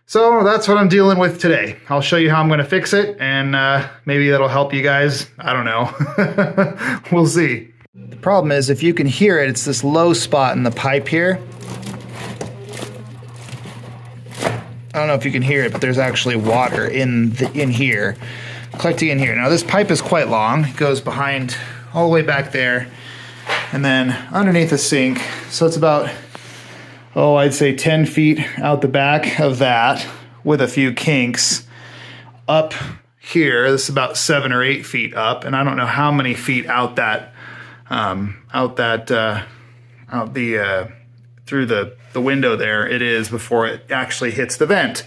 So that's what I'm dealing with today. I'll show you how I'm going to fix it, and maybe that'll help you guys. I don't know. We'll see. The problem is, if you can hear it, it's this low spot in the pipe here. I don't know if you can hear it, but there's actually water in here, collecting in here. Now this pipe is quite long. It goes behind all the way back there, and then underneath the sink. So it's about, I'd say 10 feet out the back of that, with a few kinks. Up here, this is about 7 or 8 feet up, and I don't know how many feet out through the window there it is before it actually hits the vent.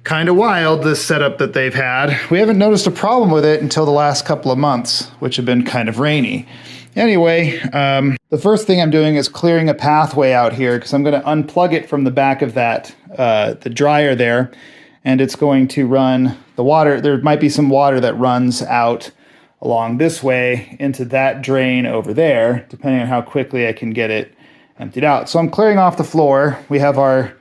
Kind of wild, this setup that they've had. We haven't noticed a problem with it until the last couple of months, which have been kind of rainy. Anyway, the first thing I'm doing is clearing a pathway out here, because I'm going to unplug it from the back of that, the dryer there, and it's going to run the water. There might be some water that runs out along this way into that drain over there, depending on how quickly I can get it emptied out. So I'm clearing off the floor. We have our,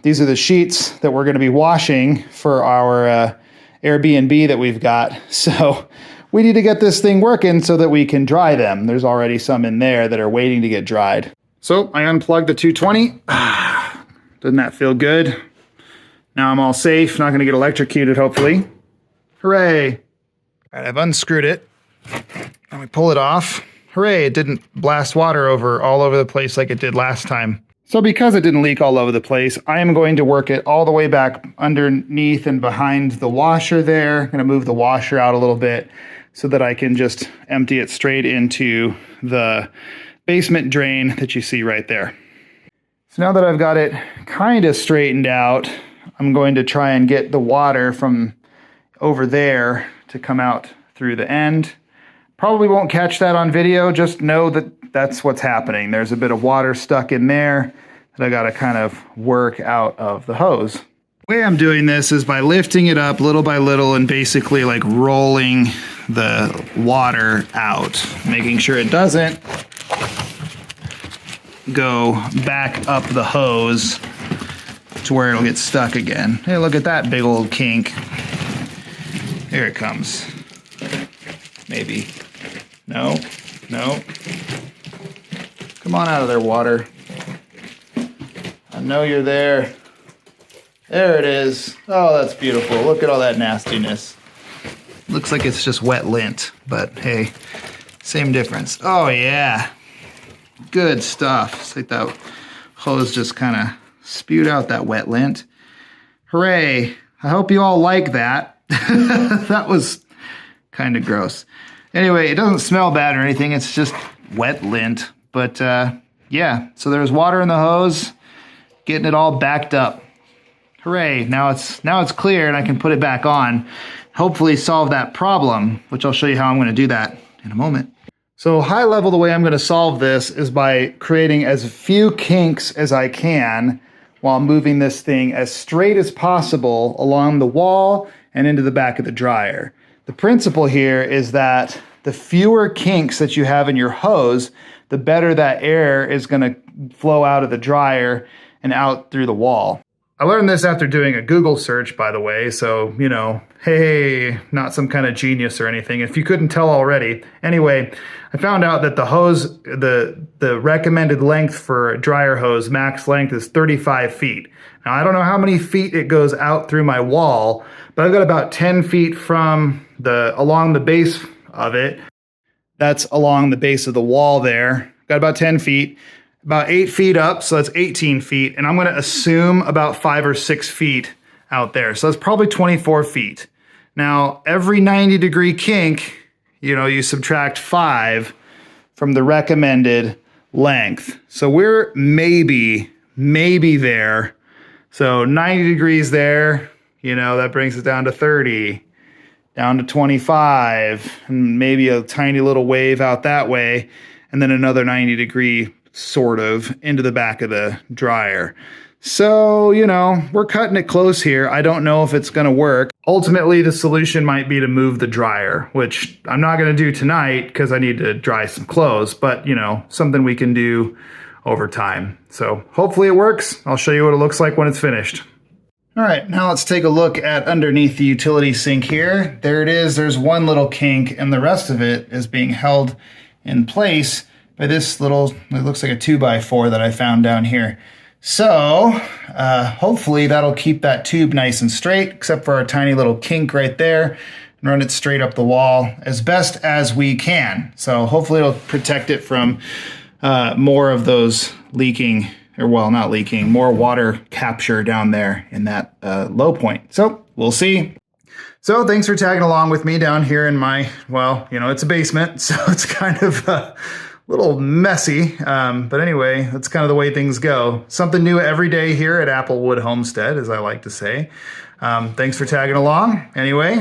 these are the sheets that we're going to be washing for our Airbnb that we've got. So we need to get this thing working so that we can dry them. There's already some in there that are waiting to get dried. So I unplugged the 220. Doesn't that feel good? Now I'm all safe, not going to get electrocuted, hopefully. Hooray. All right, I've unscrewed it. And we pull it off. Hooray, it didn't blast water all over the place like it did last time. So because it didn't leak all over the place, I am going to work it all the way back underneath and behind the washer there. I'm going to move the washer out a little bit so that I can just empty it straight into the basement drain that you see right there. So now that I've got it kind of straightened out, I'm going to try and get the water from over there to come out through the end. Probably won't catch that on video, just know that that's what's happening. There's a bit of water stuck in there that I gotta kind of work out of the hose. The way I'm doing this is by lifting it up little by little and basically like rolling the water out, making sure it doesn't go back up the hose to where it'll get stuck again. Hey, look at that big old kink. Here it comes. Maybe. No. Come on out of there, water. I know you're there. There it is. Oh, that's beautiful. Look at all that nastiness. Looks like it's just wet lint, but hey, same difference. Oh yeah. Good stuff. It's like that hose just kind of spewed out that wet lint. Hooray. I hope you all like that. That was kind of gross. Anyway, it doesn't smell bad or anything. It's just wet lint. But yeah, so there's water in the hose, getting it all backed up. Hooray, now it's clear and I can put it back on. Hopefully solve that problem, which I'll show you how I'm going to do that in a moment. So high level, the way I'm going to solve this is by creating as few kinks as I can while moving this thing as straight as possible along the wall and into the back of the dryer. The principle here is that the fewer kinks that you have in your hose, the better that air is going to flow out of the dryer and out through the wall. I learned this after doing a Google search, by the way, so, you know, hey, not some kind of genius or anything, if you couldn't tell already. Anyway, I found out that the hose, the recommended length for a dryer hose, max length, is 35 feet. Now, I don't know how many feet it goes out through my wall, but I've got about 10 feet from along the base of it. That's along the base of the wall there. Got about 10 feet. About 8 feet up, so that's 18 feet. And I'm going to assume about 5 or 6 feet out there. So that's probably 24 feet. Now, every 90-degree kink, you know, you subtract 5 from the recommended length. So we're maybe there. So 90 degrees there, you know, that brings it down to 30, down to 25, and maybe a tiny little wave out that way, and then another 90-degree sort of into the back of the dryer. So, you know, we're cutting it close here. I don't know if it's going to work. Ultimately, the solution might be to move the dryer, which I'm not going to do tonight because I need to dry some clothes, but, you know, something we can do over time. So hopefully it works. I'll show you what it looks like when it's finished. All right, now let's take a look at underneath the utility sink here. There it is, there's one little kink, and the rest of it is being held in place by this little, it looks like a 2x4 that I found down here. So hopefully that'll keep that tube nice and straight, except for our tiny little kink right there, and run it straight up the wall as best as we can. So hopefully it'll protect it from more of those leaking, or well, not leaking, more water capture down there in that low point. So we'll see. So thanks for tagging along with me down here in my, well, you know, it's a basement, so it's kind of a little messy. But anyway, that's kind of the way things go. Something new every day here at Applewood Homestead, as I like to say. Thanks for tagging along. Anyway,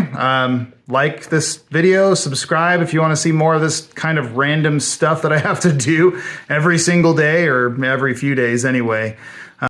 like this video, subscribe if you want to see more of this kind of random stuff that I have to do every single day or every few days anyway.